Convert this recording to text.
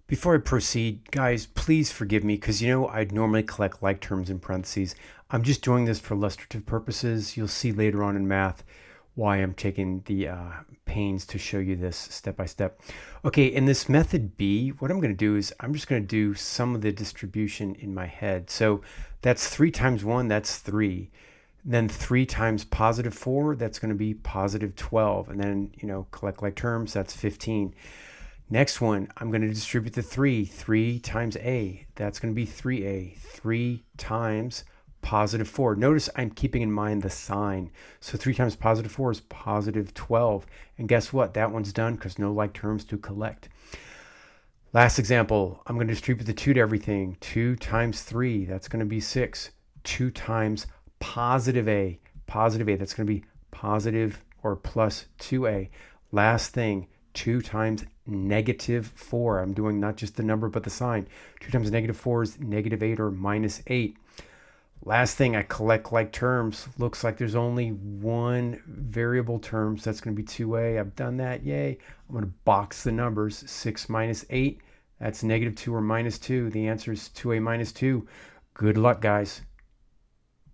Before I proceed, guys, please forgive me because I'd normally collect like terms in parentheses. I'm just doing this for illustrative purposes. You'll see later on in math why I'm taking the pains to show you this step by step. Okay, in this method B, what I'm going to do is I'm just going to do some of the distribution in my head. So that's 3 times 1, that's 3. Then 3 times positive 4, that's going to be positive 12. And then, collect like terms, that's 15. Next one, I'm going to distribute the 3. 3 times a, that's going to be 3a. 3 times positive 4. Notice I'm keeping in mind the sign. So 3 times positive 4 is positive 12. And guess what? That one's done because no like terms to collect. Last example, I'm going to distribute the 2 to everything. 2 times 3, that's going to be 6. 2 times positive a, that's going to be positive or plus 2a. Last thing, 2 times negative 4. I'm doing not just the number but the sign. 2 times negative 4 is negative 8 or minus 8. Last thing, I collect like terms. Looks like there's only one variable term, so that's going to be 2a. I've done that, yay. I'm going to box the numbers. 6 minus 8, that's negative 2 or minus 2. The answer is 2a minus 2. Good luck, guys.